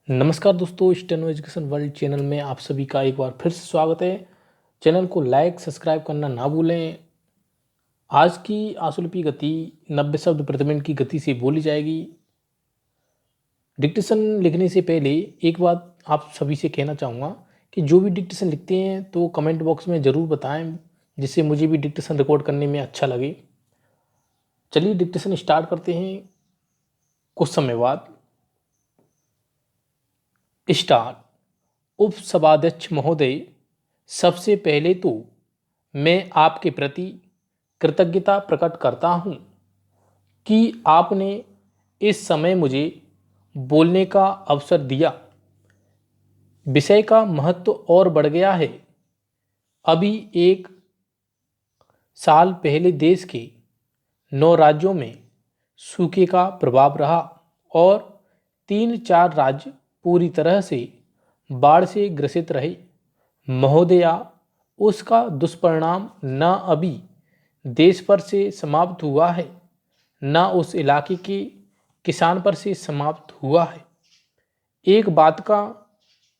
नमस्कार दोस्तों, steno education world channel में आप सभी का एक बार फिर से स्वागत है। चैनल को लाइक सब्सक्राइब करना ना भूलें। आज की आशुलिपि गति 90 शब्द प्रति मिनट की गति से बोली जाएगी। डिक्टेशन लिखने से पहले एक बात आप सभी से कहना चाहूँगा कि जो भी डिक्टेशन लिखते हैं तो कमेंट बॉक्स में ज़रूर बताएं, जिससे मुझे भी डिक्टेशन रिकॉर्ड करने में अच्छा लगे। चलिए डिक्टेशन स्टार्ट करते हैं कुछ समय बाद। स्टार्ट। उपसभाध्यक्ष महोदय, सबसे पहले तो मैं आपके प्रति कृतज्ञता प्रकट करता हूँ कि आपने इस समय मुझे बोलने का अवसर दिया। विषय का महत्व और बढ़ गया है। अभी एक साल पहले देश के 9 राज्यों में सूखे का प्रभाव रहा और 3-4 राज्य पूरी तरह से बाढ़ से ग्रसित रहे। महोदया, उसका दुष्परिणाम न अभी देश पर से समाप्त हुआ है, न उस इलाके के किसान पर से समाप्त हुआ है। एक बात का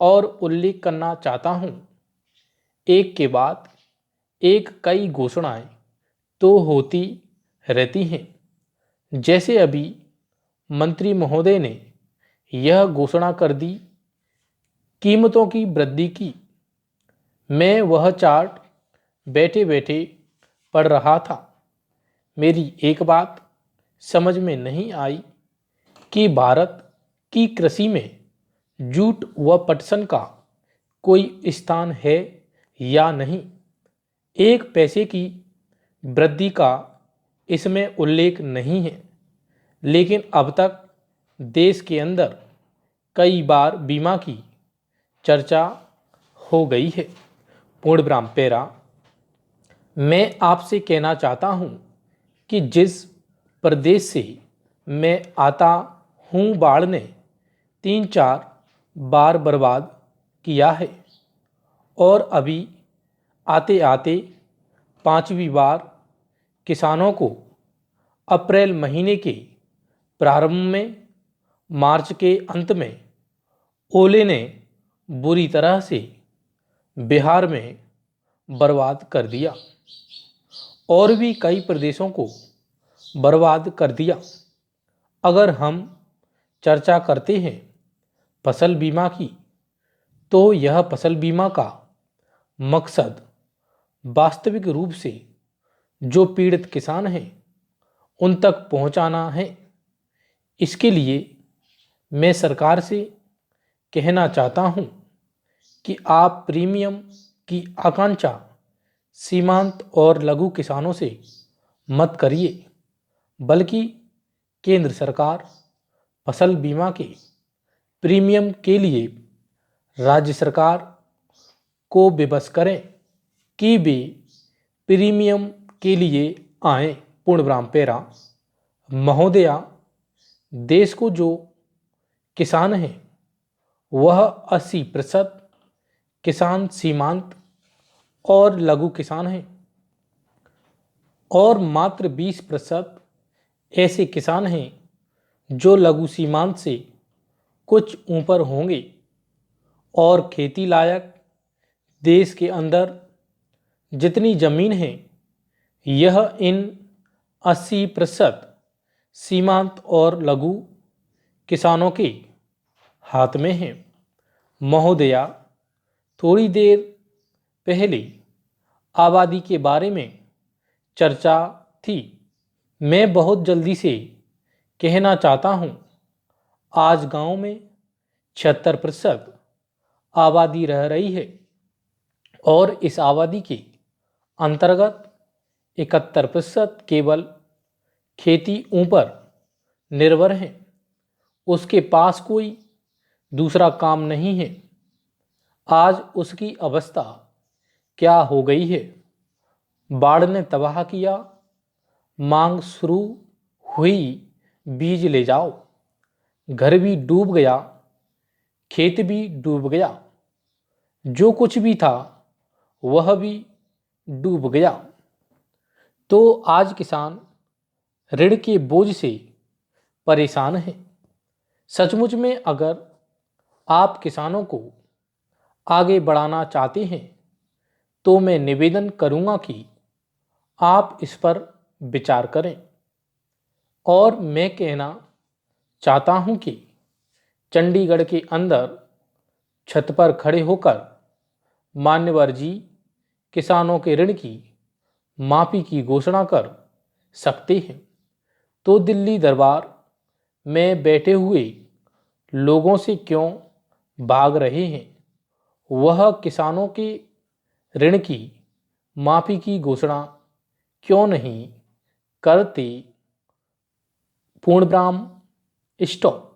और उल्लेख करना चाहता हूँ। एक के बाद एक कई घोषणाएं तो होती रहती हैं। जैसे अभी मंत्री महोदय ने यह घोषणा कर दी, कीमतों की वृद्धि की। मैं वह चार्ट बैठे बैठे पढ़ रहा था। मेरी एक बात समझ में नहीं आई कि भारत की कृषि में जूट व पटसन का कोई स्थान है या नहीं। 1 पैसे की वृद्धि का इसमें उल्लेख नहीं है, लेकिन अब तक देश के अंदर कई बार बीमा की चर्चा हो गई है। पूर्ण विराम पैरा। मैं आपसे कहना चाहता हूँ कि जिस प्रदेश से मैं आता हूँ, बाढ़ ने 3-4 बार बर्बाद किया है और अभी आते आते 5वीं बार किसानों को अप्रैल महीने के प्रारंभ में, मार्च के अंत में ओले ने बुरी तरह से बिहार में बर्बाद कर दिया और भी कई प्रदेशों को बर्बाद कर दिया। अगर हम चर्चा करते हैं फसल बीमा की, तो यह फसल बीमा का मकसद वास्तविक रूप से जो पीड़ित किसान हैं उन तक पहुंचाना है। इसके लिए मैं सरकार से कहना चाहता हूं कि आप प्रीमियम की आकांक्षा सीमांत और लघु किसानों से मत करिए, बल्कि केंद्र सरकार फसल बीमा के प्रीमियम के लिए राज्य सरकार को विवश करें कि वे प्रीमियम के लिए आए। पूर्ण विराम पैरा। महोदया, देश को जो किसान हैं वह 80% किसान सीमांत और लघु किसान हैं और मात्र 20% ऐसे किसान हैं जो लघु सीमांत से कुछ ऊपर होंगे और खेती लायक देश के अंदर जितनी जमीन है यह इन 80% सीमांत और लघु किसानों के हाथ में है। महोदया, थोड़ी देर पहले आबादी के बारे में चर्चा थी। मैं बहुत जल्दी से कहना चाहता हूँ, आज गांव में 76% आबादी रह रही है और इस आबादी के अंतर्गत 71% केवल खेती ऊपर निर्भर हैं। उसके पास कोई दूसरा काम नहीं है। आज उसकी अवस्था क्या हो गई है? बाढ़ ने तबाह किया, मांग शुरू हुई, बीज ले जाओ, घर भी डूब गया, खेत भी डूब गया, जो कुछ भी था वह भी डूब गया। तो आज किसान ऋण के बोझ से परेशान है। सचमुच में अगर आप किसानों को आगे बढ़ाना चाहते हैं तो मैं निवेदन करूंगा कि आप इस पर विचार करें। और मैं कहना चाहता हूं कि चंडीगढ़ के अंदर छत पर खड़े होकर मान्यवर जी किसानों के ऋण की माफी की घोषणा कर सकते हैं, तो दिल्ली दरबार में बैठे हुए लोगों से क्यों भाग रहे हैं? वह किसानों के ऋण की माफी की घोषणा क्यों नहीं करते? पूर्णब्राह्म स्टॉप।